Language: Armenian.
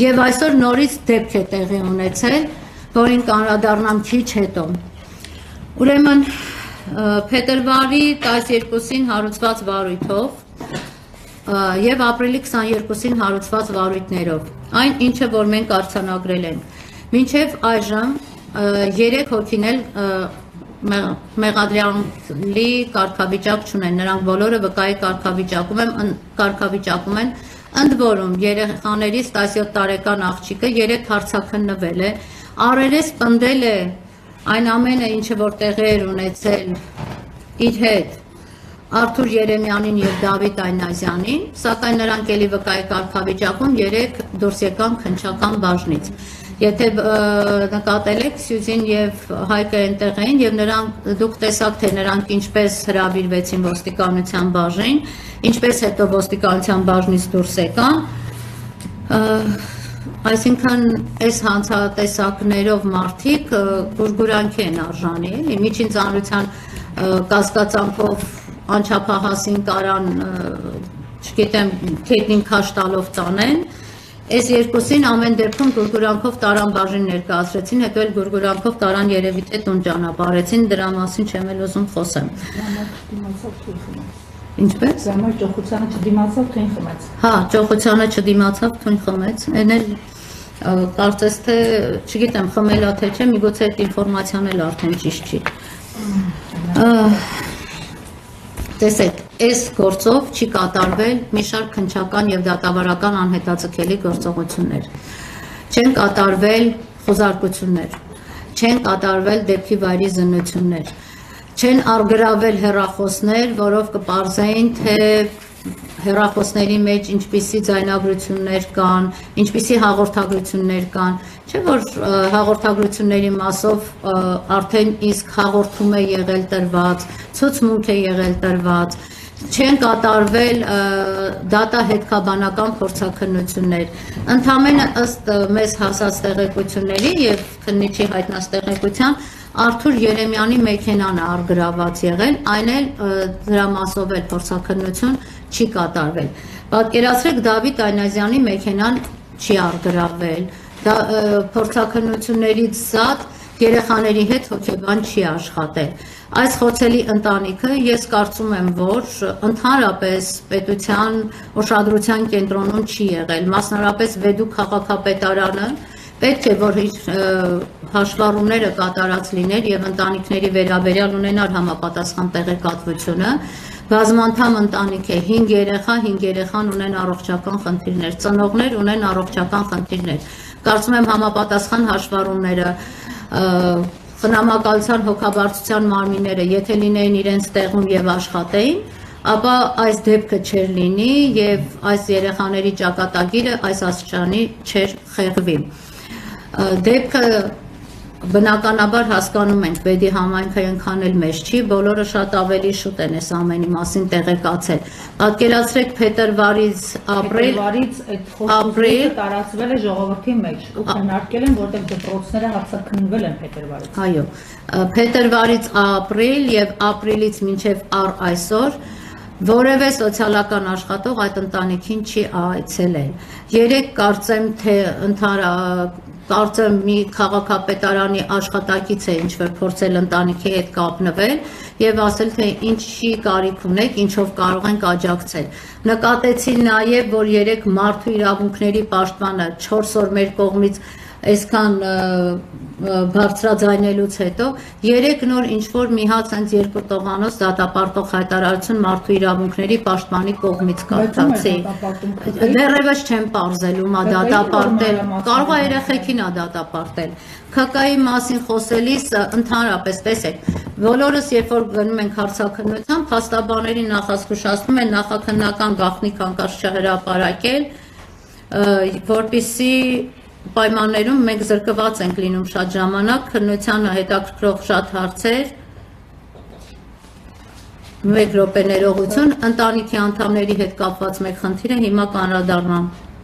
Եվ այսօր նորից դեպք է տեղի ունեցել, որին անդրադառնամ քիչ հետո։ Ուրեմն փետրվարի 12-ին հարուցված վարույթով եւ ապրիլի 22-ին հարուցված վարույթներով այն ինչը որ մենք արձանագրել ենք մինչեւ այժմ 3 հոգին էլ մեղադրյալի կարգավիճակ չունեն, նրանք բոլորը վկայի կարգավիճակում են, ընդ որում երեխաներից 17 տարեկան աղջիկը 3 հարցաքննվել է, առերես պնդել է այն ամենը, ինչը որ տեղի էր ունեցել իր հետ Արթուր Երեմյանին եւ Դավիթ Այնազյանին, սակայն նրանք էլի վկայի կարգավիճակում 3 դուրս եկան քննչական բաժնից։ Եթե նկատել եք Սյուզին եւ Հայկը այնտեղ էին եւ նրանք դուք տեսաք թե նրանք ինչպես հրավիրվեցին ոստիկանության բաժին, ինչպես հետո ոստիկանության բաժնից դուրս եկան, այսինքն այս հանցատեսակներով մարդիկ գուրգուրանքի են արժանի, էլի միջին ծանրության կասկածանքով անչափահասին կարան, չգիտեմ, քետնին քաշ տալով տանեն, այս երկուսին ամեն դեպքում գուրգուրանքով տարան բաժին ներկայացրեցին, հետո էլ գուրգուրանքով տարան երևի թե տուն ճանապարհեցին, դրա մասին չեմ էլ ուզում խոսեմ։ Ինչպես? Զամար ճոխությանը չդիմացավ թույն խմեց։ Հա, ճոխությանը չդիմացավ թույն խմեց, այն էլ կարծես թե, չգիտեմ, խմելա թե չէ, միգուցե այդ ինֆորմացիան էլ արդեն ճիշտ չի։ Տեսեք, այս գործով չի կատարվել մի շարք քննչական եւ դատավարական անհետաձգելի գործողություններ։ Չեն կատարվել խոզարկություններ, չեն կատարվել դեպքի վայրի զննություններ, չեն արգրավել հեռախոսներ, որով կպարզեին, թե հեռախոսների մեջ ինչպիսի ձայնագրություններ կան, ինչպիսի հաղորդագրություններ կան, չէ՞ որ հաղորդագրությունների մասով արդեն իսկ հաղորդում է եղել տրված, ցուցմունք է եղել տրված, չեն կատարվել դատա-հետքաբանական փորձաքննություններ։ Ընդամենը ըստ մեզ հասած տեղեկությունների եւ քննիչի հայտնած տեղեկության Արթուր Երեմյանի մեքենան է արգրաված եղել, այն էլ դրա մասով էլ փորձաքննություն չի կատարվել։ Պատկերացրեք Դավիթ Այնազյանի մեքենան չի արգրավել, փորձաքննություններից զատ երեխաների հետ հոգեբան չի աշխատել։ Այս խոցելի ընտանիքը ես կարծում եմ, որ ընդհանրապես պետության ուշադրության կենտրոնում չի եղել, մասնարարապես Վեդու քաղաքապետարանը պետք է որ հաշվառումները կատարած լիներ եւ ընտանիքների վերաբերյալ ունենար համապատասխան տեղեկատվությունը, բազմանդամ ընտանիք է, 5 երեխան ունեն առողջական խնդիրներ, ծնողներ ունեն առողջական խնդիրներ։ Կարծում եմ համապատասխան հաշվառումները խնամակալության հոգաբարձության մարմինները, եթե լինեին իրենց տեղում եւ աշխատեին, ապա այս դեպքը չէր լինի եւ այս երեխաների ճակատագիրը այս աստիճանի չէր խեղվի։ Դեպքը բնականաբար հասկանում ենք, Վեդի համայնքը այնքան էլ մեծ չի, բոլորը շատ ավելի շուտ են այս ամենի մասին տեղեկացել։ Պատկերացրեք փետրվարից ապրիլից այդ խոսքը տարածվել է ժողովրդի մեջ ու քննարկել են, որտեղ դպրոցները հարցաքննվել են փետրվարից։ Այո, փետրվարից ապրիլ եւ ապրիլից մինչեւ այսօր որևէ սոցիալական աշխատող այդ ընտանիքին չի այցելել։ Երեք կարծեմ թե կարծեմ մի քաղաքապետարանի աշխատակից է ինչ-որ փորձել ընտանիքի հետ կապնվել եւ ասել թե ինչի կարիք ունեք, ինչով կարող ենք աջակցել։ Նկատեցի նաեւ, որ 3 մարդու իրավունքների պաշտպանը 4 օր մեր կողմից այսքան բարձրաձայնելուց հետո 3 նոր ինչ-որ մի հատ այնց 2 տողանոց դատապարտող հայտարարություն մարդու իրավունքների պաշտպանի կողմից կարդացի։ Դեռևս չեմ պարզելու մա դատապարտել, կարող է երեխեքին է դատապարտել։ ՔԿ-ի մասին խոսելիս ընդհանրապես տեսեք, բոլորս երբ որ գնում ենք հարցաքննության, փաստաբանների նախազգուշացնում են նախաքննական գաղտնիք հանկարծ չհրապարակել, որպեսզի պայմաններում մենք զրկված ենք լինում շատ ժամանակ, քննությանը հետաքրքրող շատ հարցեր, 1 րոպե ներողություն, ընտանիքի անդամների հետ կապված մեկ խնդիր է, հիմա կանրադառնամ։